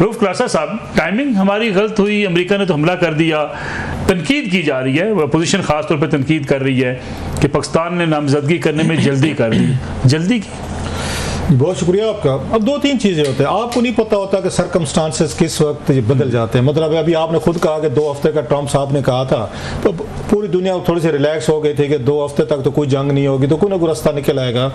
रऊफ क्लासा साहब, टाइमिंग हमारी गलत हुई, अमेरिका ने तो हमला कर दिया, तनकीद की जा रही है, अपोजिशन खास तौर पर तनकीद कर रही है कि पाकिस्तान ने नामजदगी करने में जल्दी कर दी, जल्दी की। बहुत शुक्रिया आपका। अब दो तीन चीज़ें होते हैं, आपको नहीं पता होता कि सरकमस्टांसेस किस वक्त बदल जाते हैं। मतलब अभी आपने खुद कहा कि 2 हफ्ते का ट्रम्प साहब ने कहा था, तो पूरी दुनिया थोड़ी सी रिलैक्स हो गई थी कि 2 हफ्ते तक तो कोई जंग नहीं होगी, तो कोई ना कोई रास्ता निकल आएगा।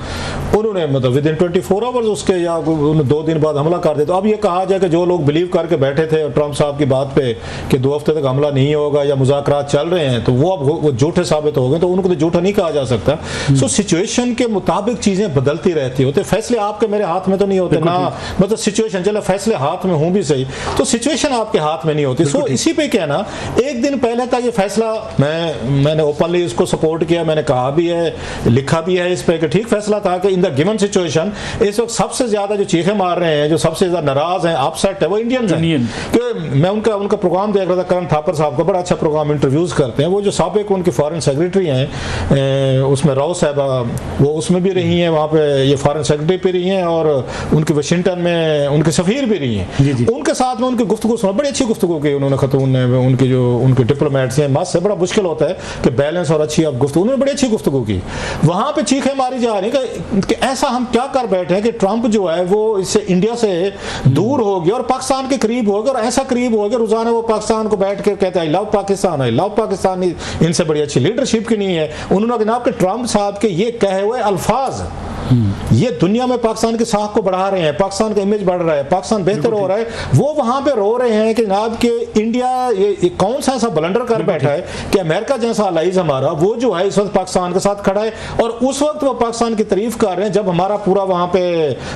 उन्होंने मतलब विद इन 24 आवर्स उसके या 2 दिन बाद हमला कर दिया। तो अब ये कहा जाए कि जो लोग बिलीव करके बैठे थे ट्रम्प साहब की बात पे कि 2 हफ्ते तक हमला नहीं होगा या मुज़ाकरात चल रहे हैं, तो वो अब वो झूठे साबित हो गए, तो उनको तो झूठा नहीं कहा जा सकता। सो सिचुएशन के मुताबिक चीज़ें बदलती रहती होती, फैसले आपके मेरे हाथ में तो नहीं होते ना, मतलब सिचुएशन, चलो फैसले हाथ में हूं भी सही, तो सिचुएशन आपके हाथ में नहीं होती। सो इसी पे क्या ना, एक दिन पहले तक ये फैसला मैंने ओपनली इसको सपोर्ट किया, मैंने कहा भी है, लिखा भी है इस पे कि ठीक फैसला था कि इन द गिवन सिचुएशन इस वक्त सबसे ज्यादा जो चीखें मार रहे हैं, जो सबसे ज्यादा नाराज हैं, अपसेट है, वो इंडियंस हैं। कि मैं उनका प्रोग्राम देख रहा था, करण थापर साहब का बड़ा अच्छा प्रोग्राम, इंटरव्यूज करते हैं, वो जो साबिक उनके फॉरेन सेक्रेटरी हैं, उसमें राव साहबा वो उसमें भी रही हैं, वहाँ पे ये फॉरेन सेक्रेटरी पे रही हैं, और उनके वाशिंगटन में उनके सफीर भी रही हैं। उनके साथ में उनकी गुफ्तगू सुना, बड़ी अच्छी गुफ्तगू की उन्होंने, खतून ने, उनके जो उनके डिप्लोमेट्स हैं, मस से बड़ा मुश्किल होता है कि बैलेंस और अच्छी आप गुफ्तगू, उन्होंने बड़ी अच्छी गुफ्तगू की। वहां पे चीखें मारी जा रही कि ऐसा हम क्या कर बैठे हैं कि ट्रंप जो है वो इससे इंडिया से दूर हो गया और पाकिस्तान के करीब हो गया, और ऐसा करीब हो गया रोजाना वो पाकिस्तान को बैठ के कहते हैं लव पाकिस्तान है, लव पाकिस्तान, इनसे बड़ी अच्छी लीडरशिप की नहीं है। उन्होंने जनाब के ट्रंप साहब के ये कहे हुए अल्फाज ये दुनिया में पाकिस्तान की साख को बढ़ा रहे हैं, पाकिस्तान का इमेज बढ़ रहा है, पाकिस्तान बेहतर हो रहा है। वो वहां पे रो रहे हैं कि जनाब के इंडिया ये कौन सा ऐसा ब्लंडर कर बैठा है कि अमेरिका जैसा अलाइज हमारा, वो जो है इस वक्त पाकिस्तान के साथ खड़ा है, और उस वक्त वो पाकिस्तान की तारीफ कर रहे हैं जब हमारा पूरा वहां पे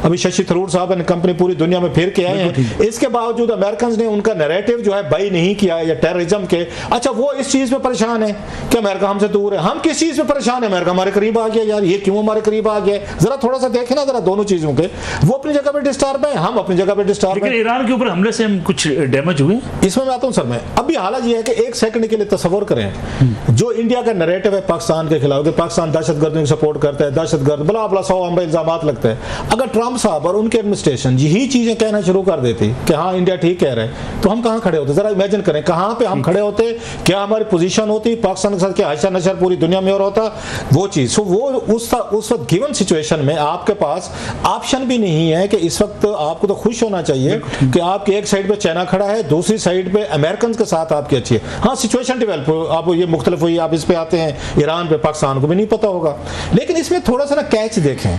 अभी शशि थरूर साहब ने कंपनी पूरी दुनिया में फिर के आए हैं। इसके बावजूद अमेरिकन ने उनका नैरेटिव जो है बाई नहीं किया या टेररिज्म के। अच्छा, वो इस चीज पे परेशान है कि अमेरिका हमसे दूर है, हम किस चीज पे परेशान है? अमेरिका हमारे करीब आ गया यार, ये क्यों हमारे करीब आ गया? जरा थोड़ा सा देखें ना जरा दोनों चीजों के, वो अपनी जगह पे डिस्टर्ब है, हम अपनी जगह पे डिस्टर्ब है। ईरान के ऊपर हमले से हम कुछ डैमेज हुए इसमें मैं आता हूं सर। मैं अभी हालत ये है कि एक सेकंड के लिए तस्वर करें, जो इंडिया का नैरेटिव है पाकिस्तान के खिलाफ कि पाकिस्तान दहशतगर्दी को सपोर्ट करता है, दहशतगर्द बला बला 100 इल्जामात लगते हैं। अगर ट्रंप साहब और उनके एडमिनिस्ट्रेशन यही चीजें कहना शुरू कर देती कि हाँ इंडिया ठीक कह रहे हैं, तो हम कहां खड़े होते? जरा इमेजिन करें कहां पे हम खड़े होते, क्या हमारी पोजीशन होती, पाकिस्तान के साथ क्या हशर नशर पूरी दुनिया में और होता वो चीज। सो वो उस वक्त गिवन सिचुएशन में आपके पास ऑप्शन भी नहीं है कि इस वक्त आपको तो खुश होना चाहिए कि आपके एक साइड पे चाइना खड़ा है, दूसरी साइड पे अमेरिकन के साथ आपकी अच्छी है। हाँ, सिचुएशन डेवलप आप ये मुख्तलिफ हुई, आप इस पे आते हैं ईरान पे, पाकिस्तान को भी नहीं पता होगा। लेकिन इसमें थोड़ा सा ना कैच देखें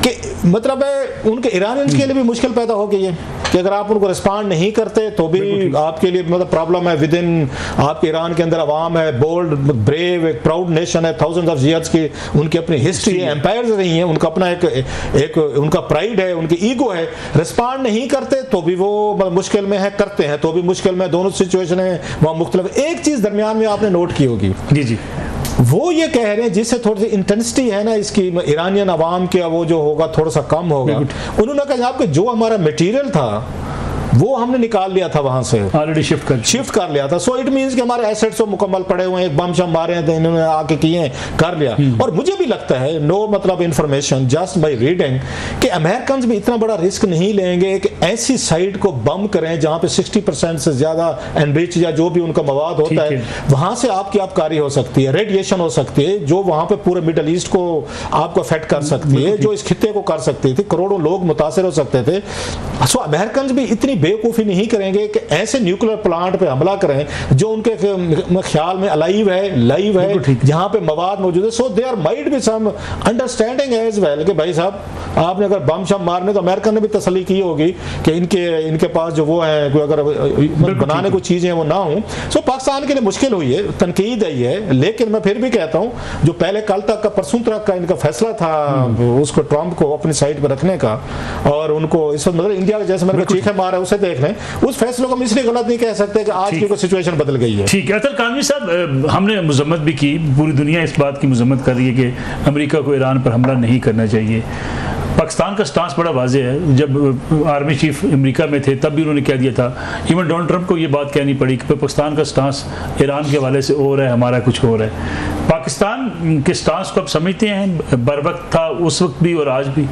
कि मतलब है उनके ईरानियंस के लिए भी मुश्किल पैदा हो गई है कि अगर आप उनको रिस्पॉन्ड नहीं करते तो भी आपके लिए मतलब प्रॉब्लम है। विद इन आपके ईरान के अंदर अवाम है, बोल्ड, ब्रेव, एक प्राउड नेशन है, थाउजेंड्स ऑफ ईयर्स की उनकी अपनी हिस्ट्री है, एम्पायर्स रही हैं, उनका अपना एक उनका प्राइड है, उनकी ईगो है। रिस्पॉन्ड नहीं करते तो भी वो मुश्किल में है, करते हैं तो भी मुश्किल में, दोनों सिचुएशन है वहाँ मुख्तलिफ। एक चीज दरमियान में आपने नोट की होगी, जी जी, वो ये कह रहे हैं जिससे थोड़ी सी इंटेंसिटी है ना इसकी ईरानियन अवाम के, वो जो होगा थोड़ा सा कम होगा। उन्होंने कहा आपके जो हमारा मटेरियल था वो हमने निकाल लिया था, वहां से ऑलरेडी शिफ्ट कर लिया था। सो इट मींस कि हमारे एसेट्स तो मुकम्मल पड़े हुए हैं, एक बम शम मारे हैं तो इन्होंने आके किए कर लिया। और मुझे भी लगता है, नो मतलब इंफॉर्मेशन जस्ट बाय रीडिंग, कि अमेरिकन भी इतना बड़ा रिस्क नहीं लेंगे कि ऐसी साइट को बम करें जहां पे 60% से ज्यादा एनरिच या जो भी उनका मवाद होता है वहां से आपकी आबकारी हो सकती है, रेडिएशन हो सकती है, जो वहां पे पूरे मिडल ईस्ट को आपको अफेक्ट कर सकती है, जो इस खित्ते को कर सकती थी, करोड़ों लोग मुतासिर हो सकते थे। सो अमेरिकन भी इतनी बेवकूफ़ी नहीं करेंगे कि ऐसे न्यूक्लियर प्लांट पे हमला करें जो उनके ख्याल में अलाइव है, लाइव है, जहां पे मवाद मौजूद है। So there might be some understanding as well कि भाई साहब आपने अगर बम शम मारने, तो अमेरिकन ने भी तसल्ली की होगी कि इनके पास जो वो है कोई अगर बनाने को चीजें वो ना हो। सो पाकिस्तान के लिए मुश्किल हुई है, तनकीद आई है, लेकिन मैं फिर भी कहता हूं जो पहले कल तक का, परसों तक का इनका फैसला था उसको ट्रंप को अपनी साइड पर रखने का, और उनको इस वक्त मतलब इंडिया के जैसे मैंने चीखें मारा है देख लें, उस फैसले को हम इसलिए गलत नहीं कह सकते कि आज की सिचुएशन बदल गई है। ठीक है अतर कानवी साहब, हमने मजम्मत भी की, पूरी दुनिया इस बात की मजम्मत कर रही है कि अमेरिका को ईरान पर हमला नहीं करना चाहिए। पाकिस्तान का स्टांस बड़ा वाज़ेह है, जब आर्मी चीफ अमेरिका में थे तब भी उन्होंने कह दिया था, इवन डोनाल्ड ट्रंप को ये बात कहनी पड़ी कि पाकिस्तान का स्टांस ईरान के हवाले से और है, हमारा कुछ और है। पाकिस्तान के स्टांस को आप समझते हैं बर वक्त था उस वक्त भी और आज भी?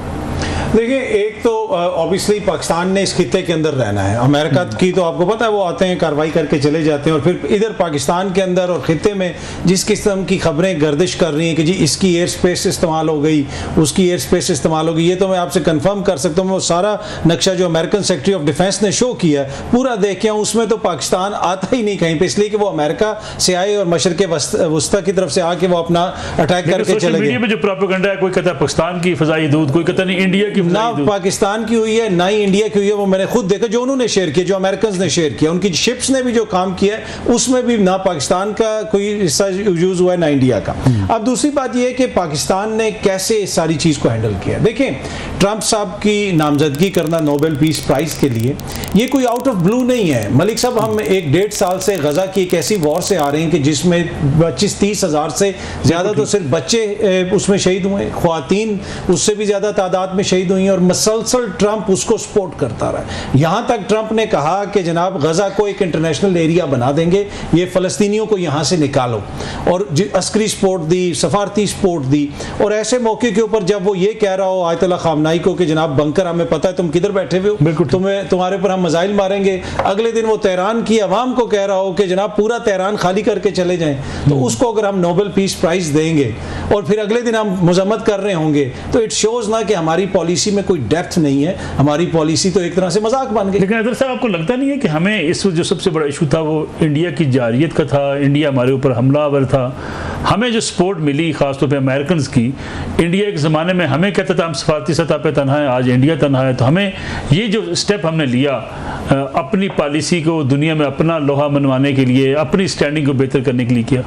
देखिए, एक तो ऑब्वियसली पाकिस्तान ने इस खित्ते के अंदर रहना है। अमेरिका की तो आपको पता है वो आते हैं, कार्रवाई करके चले जाते हैं, और फिर इधर पाकिस्तान के अंदर और खित्ते में जिस किस्म की खबरें गर्दिश कर रही हैं कि जी इसकी एयर स्पेस इस्तेमाल हो गई, उसकी एयर स्पेस इस्तेमाल हो गई, ये तो मैं आपसे कंफर्म कर सकता हूँ। मैं वो सारा नक्शा जो अमेरिकन सेक्रेटरी ऑफ डिफेंस ने शो किया है पूरा देख के आऊँ, उसमें तो पाकिस्तान आता ही नहीं कहीं पे, इसलिए कि वो अमेरिका से आए और मशरक़ वस्ता की तरफ से आके वो अपना अटैक करके चले गए। जो प्रोपेगेंडा है, कोई कहता है पाकिस्तान की फजाई दूध, कोई कहता नहीं इंडिया की, ना पाकिस्तान की हुई है ना ही इंडिया की हुई है। वो मैंने खुद देखा जो उन्होंने शेयर किया, जो अमेरिकन ने शेयर किया, उनकी शिप्स ने भी जो काम किया है उसमें भी ना पाकिस्तान का कोई हिस्सा यूज हुआ है ना इंडिया का। अब दूसरी बात यह है कि पाकिस्तान ने कैसे इस सारी चीज को हैंडल किया। देखें, ट्रंप साहब की नामजदगी करना नोबेल पीस प्राइज के लिए ये कोई आउट ऑफ ब्लू नहीं है। मलिक साहब, हम 1-1.5 साल से गजा की एक ऐसी वॉर से आ रहे हैं कि जिसमें 25-30 हज़ार से ज्यादा तो सिर्फ बच्चे उसमें शहीद हुए, ख्वातीन उससे भी ज्यादा तादाद में शहीद हुई हैं, और मसलसल ट्रंप उसको सपोर्ट करता रहा। यहां तक ट्रंप ने कहा कि जनाब गजा को एक इंटरनेशनल एरिया बना देंगे, ये फलस्तीनियों को यहां से निकालो, और अस्करी सपोर्ट दी, सफारती सपोर्ट दी। और ऐसे मौके के ऊपर जब वो ये कह रहा हो आयतुल्लाह खामनाई को कि जनाब बंकर हमें पता है तुम किधर बैठे हुए हो, तुम्हारे ऊपर हम मिसाइल मारेंगे, अगले दिन वो तेहरान की अवाम को कह रहा हो कि जनाब पूरा तेहरान खाली करके चले जाएं, तो उसको अगर हम नोबेल पीस प्राइज देंगे और फिर अगले दिन हम मजम्मत कर रहे होंगे, तो इट शोज ना कि हमारी पॉलिसी में कोई डेप्थ नहीं है, हमारी पॉलिसी तो एक तरह से मजाक बन गई। लेकिन अदर साहब, आपको लगता नहीं है कि हमें इस जो सबसे बड़ा इशू था वो इंडिया की जारियत का था, इंडिया हमारे ऊपर हमलावर था, हमें जो सपोर्ट मिली खासतौर पर अमेरिकन की, इंडिया एक ज़माने में हमें कहता था हम सफारती सतह पर तनहा है, आज इंडिया तनहा है, तो हमें ये जो स्टेप हमने लिया अपनी पॉलिसी को दुनिया में अपना लोहा मनवाने के लिए, अपनी स्टैंडिंग को बेहतर करने के लिए किया।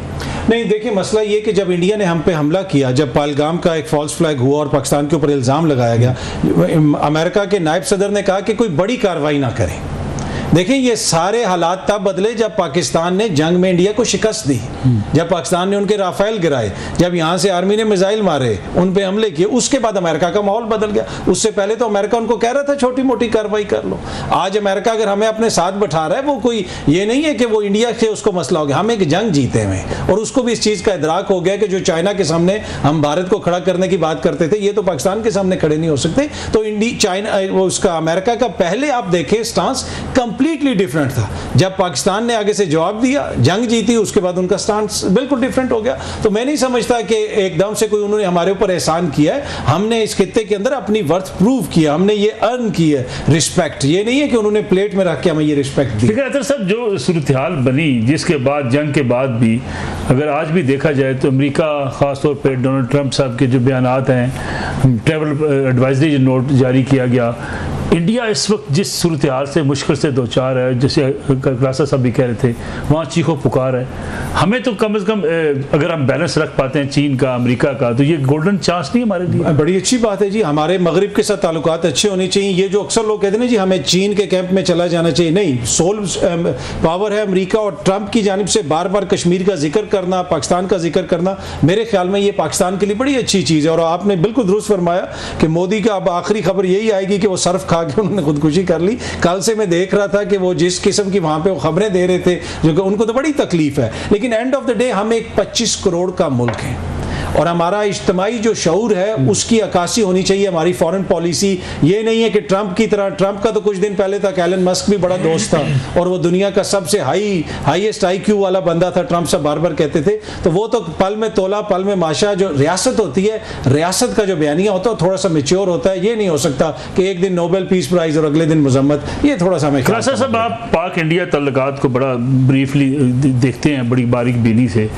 नहीं, देखिए मसला ये कि जब इंडिया ने हम पे हमला किया, जब पहलगाम का एक फॉल्स फ्लैग हुआ और पाकिस्तान के ऊपर इल्ज़ाम लगाया गया, अमेरिका के नायब सदर ने कहा कि कोई बड़ी कार्रवाई ना करें। देखिए, ये सारे हालात तब बदले जब पाकिस्तान ने जंग में इंडिया को शिकस्त दी, जब पाकिस्तान ने उनके राफेल गिराए, जब यहाँ से आर्मी ने मिसाइल मारे, उन पे हमले किए, उसके बाद अमेरिका का माहौल बदल गया। उससे पहले तो अमेरिका उनको कह रहा था छोटी मोटी कार्रवाई कर लो। आज अमेरिका अगर हमें अपने साथ बैठा रहा है, वो कोई ये नहीं है कि वो इंडिया से उसको मसला हो गया, हम एक जंग जीते हुए, और उसको भी इस चीज़ का इदराक हो गया कि जो चाइना के सामने हम भारत को खड़ा करने की बात करते थे, ये तो पाकिस्तान के सामने खड़े नहीं हो सकते। तो चाइना वो उसका अमेरिका का पहले आप देखें स्टांस कंप्लीटली डिफरेंट था। जब पाकिस्तान ने आगे से जवाब दिया, जंग जीती, उसके बाद उनका स्टांस बिल्कुल डिफरेंट हो गया। तो मैं नहीं समझता कि एकदम से कोई उन्होंने हमारे ऊपर एहसान किया है। हमने इस खित्ते के अंदर अपनी वर्थ प्रूव किया, हमने ये अर्न की है रिस्पेक्ट। ये नहीं है कि उन्होंने प्लेट में रख के हमें ये रिस्पेक्ट दी। लेकिन सब जो सूरत-ए-हाल बनी जिसके बाद, जंग के बाद भी अगर आज भी देखा जाए तो अमेरिका खासतौर पर डोनाल्ड ट्रंप साहब के जो बयानात हैं, ट्रैवल एडवाइजरी नोट जारी किया गया, इंडिया इस वक्त जिस सूरत हाल से मुश्किल से दो चार है, जैसे क्लासा साहब भी कह रहे थे, वहाँ चीखो पुकार है। हमें तो कम से कम अगर हम बैलेंस रख पाते हैं चीन का, अमेरिका का, तो ये गोल्डन चांस नहीं हमारे लिए। बड़ी अच्छी बात है जी, हमारे मगरिब के साथ ताल्लुकात अच्छे होने चाहिए। ये जो अक्सर लोग कहते हैं जी हमें चीन के कैंप में चला जाना चाहिए, नहीं, सोल पावर है अमेरिका, और ट्रंप की जानिब से बार बार कश्मीर का जिक्र करना, पाकिस्तान का जिक्र करना, मेरे ख्याल में ये पाकिस्तान के लिए बड़ी अच्छी चीज़ है। और आपने बिल्कुल दुरुस्त फरमाया कि मोदी का अब आखिरी खबर यही आएगी कि वो सर्फ खा के उन्होंने खुदकुशी कर ली। कल से मैं देख रहा था कि वो जिस किस्म की वहां पे वो खबरें दे रहे थे, जो कि उनको तो बड़ी तकलीफ है, लेकिन एंड ऑफ द डे हम एक 25 करोड़ का मुल्क है, और हमारा इज्तिमाई जो शऊर है उसकी अक्कासी होनी चाहिए। हमारी फॉरेन पॉलिसी ये नहीं है कि ट्रंप की तरह, ट्रंप का तो कुछ दिन पहले तक एलन मस्क भी बड़ा दोस्त था और वो दुनिया का सबसे हाईएस्ट IQ वाला बंदा था, ट्रंप साहब बार बार कहते थे। तो वो तो पल में तोला पल में माशा, जो रियासत होती है, रियासत का जो बयानिया होता है थोड़ा सा मेच्योर होता है। ये नहीं हो सकता कि एक दिन नोबेल पीस प्राइज और अगले दिन मजम्मत, ये थोड़ा सा हमें। साहब, आप पाक इंडिया तल्लुकात को बड़ा ब्रीफली देखते हैं, बड़ी बारीक बीनी से।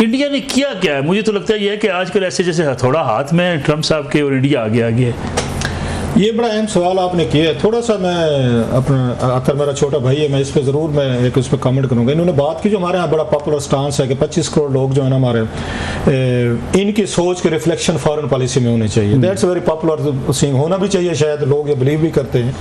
इंडिया ने किया क्या है? मुझे तो लगता है ये है कि आजकल ऐसे जैसे हथौड़ा हाथ में ट्रंप साहब के और इंडिया आगे आ गया है। ये बड़ा अहम सवाल आपने किया है। थोड़ा सा मैं अपना, अगर मेरा छोटा भाई है, मैं इस पर ज़रूर मैं एक उस पर कमेंट करूँगा। इन्होंने बात की जो हमारे यहाँ बड़ा पॉपुलर स्टांस है कि 25 करोड़ लोग जो है ना हमारे, इनकी सोच के रिफ्लेक्शन फॉरेन पॉलिसी में होनी चाहिए। दैट्स वेरी पॉपुलर थिंग, होना भी चाहिए, शायद लोग ये बिलीव भी करते हैं।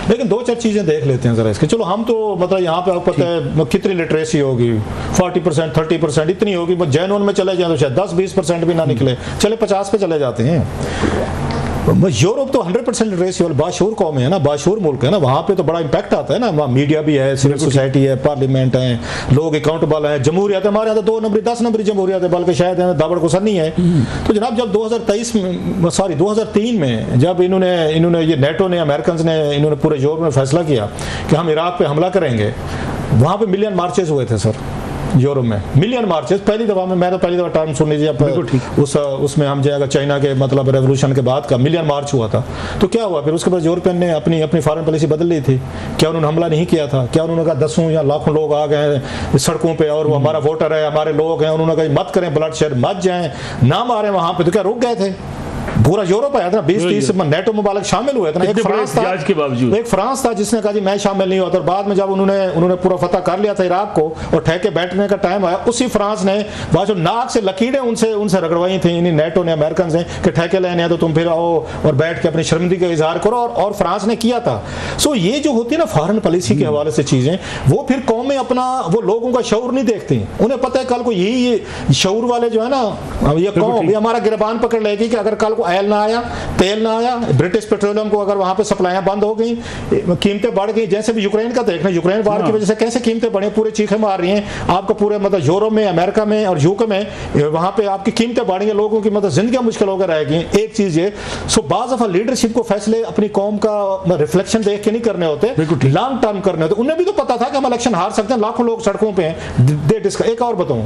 लेकिन दो चार चीज़ें देख लेते हैं ज़रा इसके। चलो हम तो मतलब यहाँ पे आपको पता है कितनी लिटरेसी होगी, 40% 30% इतनी होगी, बस जैन में चले जाए तो शायद 10-20% भी ना निकले, चले 50 पे चले जाते हैं। यूरोप तो 100% लिटरेसी वाला बाशूर कौम है ना, बाशूर मुल्क है ना, वहाँ पे तो बड़ा इम्पैक्ट आता है ना, वहाँ मीडिया भी है, सिविल सोसाइटी है, पार्लियामेंट है, लोग अकाउंटेबल हैं, जमहूरियत है, हमारे यहाँ तो 2 नंबरी 10 नंबरी जमहूरियत है, बल्कि शायद दावड़ को सर नहीं है। तो जनाब जब 2003 में जब इन्होंने ये नेटो ने, अमेरिकन ने, इन्होंने पूरे यूरोप में फैसला किया कि हम इराक पे हमला करेंगे, वहाँ पे मिलियन मार्चेस हुए थे सर यूरोप में, मिलियन मार्चेस पहली दफा में, मैं तो पहली दफा टर्म सुन लीजिए उसमें हम जाएगा चाइना के मतलब रेवोल्यूशन के बाद का मिलियन मार्च हुआ था। तो क्या हुआ फिर उसके बाद यूरोपियन ने अपनी फॉरेन पॉलिसी बदल ली थी। क्या उन्होंने हमला नहीं किया था? क्या उन्होंने कहा 10 या लाखों लोग आ गए सड़कों पे और वो हमारा वोटर है, हमारे लोग हैं, उन्होंने कहा मत करें ब्लड शेड, मत जाएं, ना मारे वहां पे, तो क्या रुक गए थे? पूरा यूरोप आया था ना, 20-30 नेटो मुबालक शामिल हुए थे ना। एक फ्रांस था जिसने कहा जी मैं शामिल नहीं होता, और बाद में जब उन्होंने पूरा फतह कर लिया था इराक को और ठहके बैठने का टाइम आया, उसी फ्रांस ने जो नाक से लकीरें उनसे रगड़वाई थी इन नेटो ने, अमेरिकन ने, कि ठहके लेने तो तुम फिर आओ और बैठ के अपनी शर्मिंदगी का इजहार करो, और फ्रांस ने किया था। सो ये जो होती है ना फॉरेन पॉलिसी के हवाले से चीजें, वो फिर कौमें अपना वो लोगों का शऊर नहीं देखती। उन्हें पता है कल को यही शऊर वाले जो है ना, ये कौम ये हमारा गिरबान पकड़ लेगी कि अगर कल को ऑयल ना आया, तेल ना आया, ब्रिटिश पेट्रोलियम को अगर वहां पे सप्लाइयां बंद हो गई, कीमतें बढ़ गई, जैसे भी यूक्रेन का देखना, यूक्रेन वार की वजह से कैसे कीमतें बढ़ी, पूरे चीखें मार रही हैं आपको, पूरे मतलब यूरोप में, अमेरिका में और यूके में, वहां पे आपकी कीमतें बढ़ गई, लोगों की मतलब जिंदगी मुश्किल होकर रहेगी। एक चीज ये, सो बाज़ दफा लीडरशिप को फैसले अपनी कौम का रिफ्लेक्शन देख के नहीं करने होते, लॉन्ग टर्म करने होते। उन्हें भी तो पता था कि हम इलेक्शन हार सकते हैं, लाखों लोग सड़कों पे हैं। एक और बताऊं,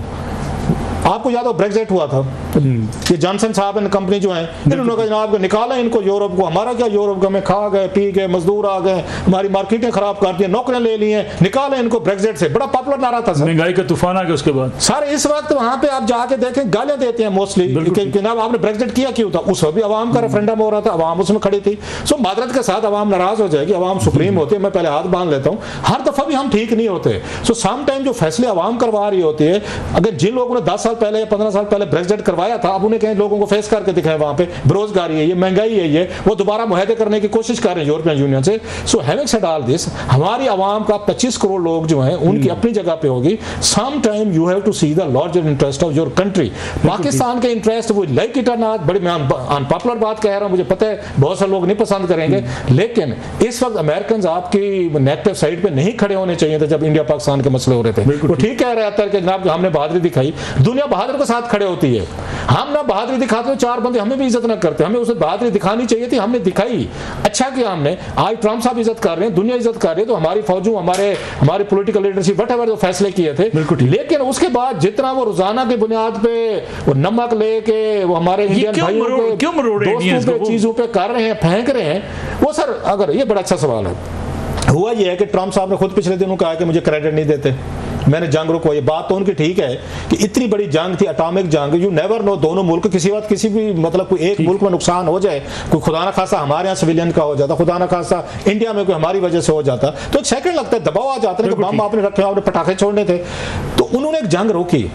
आपको याद हो ब्रेक्जिट हुआ था, ये जॉनसन साहब एंड कंपनी जो है, इन्होंने कहा जनाब निकाला इनको यूरोप को, हमारा क्या यूरोप का, में खा गए पी गए, मजदूर आ गए, हमारी मार्केटें खराब कर दी, नौकरियां ले ली हैं, निकाले इनको ब्रेक्जिट से। बड़ा पॉपुलर नारा था सर, महंगाई का तूफान आ गया उसके बाद। सर इस वक्त वहां पे आप जाके देखें गालियां देते हैं मोस्टली कि जनाब आपने ब्रेक्जिट किया क्यों था? उस वक्त भी अवाम का रेफरेंडम हो रहा था, अवाम उसमें खड़ी थी। सो मादरत के साथ अवाम नाराज हो जाएगी, अवाम सुप्रीम होती है, मैं पहले हाथ बांध लेता हूँ, हर दफा भी हम ठीक नहीं होते। सो सम टाइम जो फैसले अवाम करवा रही होती है, अगर जिन लोगों ने 10 साल पहले या 15 साल पहले ब्रेक्जिट करवाया था, अब उन्हें कहीं लोगों को फेस करके दिखाएं, वहां पे बेरोजगारी है, ये महंगाई है, ये वो दोबारा मुआहदे करने की कोशिश कर रहे हैं यूरोपियन यूनियन से। So having said all this, हमारी आवाम का 25 करोड़ लोग जो हैं उनकी अपनी जगह पे होगी। Some time you have to see the larger interest of your country. Pakistan के इंटरेस्ट वो लाइक इट और नॉट, बड़ी मैं अनपॉपुलर बात कह रहा हूं, मुझे पता है बहुत सारे लोग नहीं पसंद करेंगे, लेकिन इस वक्त अमेरिकन आपकी नेगेटिव साइड पे नहीं खड़े होने चाहिए थे जब इंडिया पाकिस्तान के मसले हो रहे थे। वो ठीक कह रहे थे कि जनाब हमने बहादुरी दिखाई, दुनिया बहादुर के साथ खड़े होती है, हम ना बहादुरी दिखाते हो, 4 बंदे हमें भी इज्जत ना करते, हमें उसे बहादुरी दिखानी चाहिए थी, हमने दिखाई, अच्छा किया हमने। आज ट्रंप साहब इज्जत कर रहे हैं, दुनिया इज्जत कर रही है, तो हमारी फौजों, हमारी पॉलिटिकल लीडरशिप वटएवर जो फैसले किए थे, लेकिन उसके बाद जितना वो रोजाना की बुनियाद पे वो नमक लेके वो हमारे इंडियन भाइयों पे चीजों पे कर रहे हैं, फेंक रहे हैं, वो सर अगर ये बड़ा अच्छा सवाल है। हुआ ये है कि ट्रंप साहब ने खुद पिछले दिनों कहा कि मुझे क्रेडिट नहीं देते, मैंने जंग रुको। ये बात तो उनकी ठीक है कि इतनी बड़ी जंग थी, एटॉमिक जंग, यू नेवर नो, दोनों मुल्क किसी वक्त किसी भी मतलब कोई एक मुल्क में नुकसान हो जाए, कोई खुदा ना खासा हमारे यहाँ सिविलियन का हो जाता, खुदा ना खासा इंडिया में कोई हमारी वजह से हो जाता, तो एक सेकंड लगता है, दबाव आ जाता है कि बम आपने रखे, आपने पटाखे छोड़ने थे, तो उन्होंने एक जंग रोकी।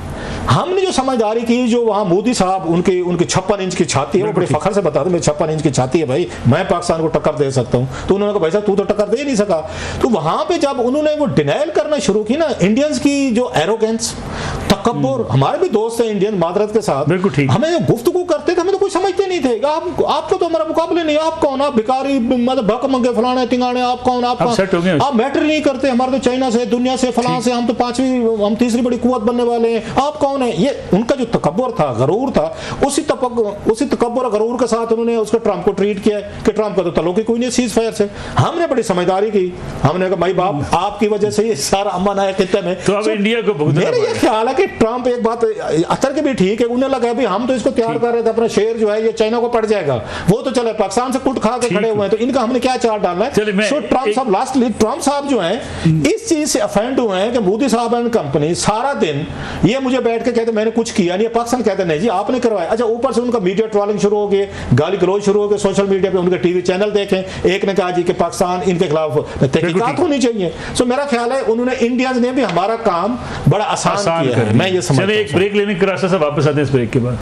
हमने जो समझदारी की, जो वहां मोदी साहब उनकी 56 इंच की छाती है, वो बड़े फखर से बताते मेरी 56 इंच की छाती है भाई, मैं पाकिस्तान को टक्कर दे सकता हूं। तो उन्होंने कहा भाई साहब तू तो टक्कर दे नहीं सका। तो वहां पे जब उन्होंने वो डिनाइल करना शुरू की ना, इंडियंस की जो एरोगेंस, तकब्बुर, हमारे भी दोस्त हैं इंडियन मादरत के साथ, हमें गुफ्तगू करते थे, हमें तो कोई समझते नहीं थे, आपको तो हमारा मुकाबले नहीं, आप कौन, आप भिखारी, मतलब भक मंगे फलाने टिंगाने, आप कौन, आप मैटर नहीं करते, हमारे तो चाइना से, दुनिया से, फलां से, हम तो 5वीं, हम तीसरी बड़ी कुव्वत बनने वाले हैं, आप कौन है? ये उनका जो तकब्बुर था, गरूर था, उसी तकब्बुर और गरूर के साथ उन्होंने उसको ट्रंप को ट्रीट किया कि ट्रंप का तो ताल्लुक ही कोई नहीं सीज फायर से। हमने बड़ी समझदारी की, हमने कहा भाई बाप आपकी वजह से ये सारा अमन आया खित्ते में, तो अब इंडिया को भुगतना पड़ा। मेरा ये ख्याल है कि ट्रंप एक बात अतर के भी ठीक है, उन्हें लगा भी हम तो इसको तैयार कर रहे थे, अपना शेयर जो है ये चाइना को पड़ जाएगा, वो तो चले पाकिस्तान से कुट खा के खड़े हुए हैं, तो इनका हमने क्या चार्ट डालना है। सो ट्रंप साहब लास्टली, ट्रंप साहब जो हैं इस चीज से अफेंड हुए हैं कि मोदी साहब एंड कंपनी सारा दिन ये मुझे बैठ के कहते मैंने कुछ किया नहीं, पाकिस्तान कहते नहीं जी आपने करवाया। अच्छा ऊपर से उनका मीडिया ट्रोलिंग शुरू हो गई, गाली गलौज शुरू हो गए, सोशल मीडिया पे उनके टीवी चैनल देखें, एक ने कहा जी कि पाकिस्तान इनके खिलाफ तहकीकात होनी चाहिए। सो मेरा ख्याल है उन्होंने इंडियंस ने भी हमारा काम बड़ा आसान किया है, मैं ये समझता हूं। एक ब्रेक लेने के रास्ते से वापस आते हैं इस ब्रेक के बाद।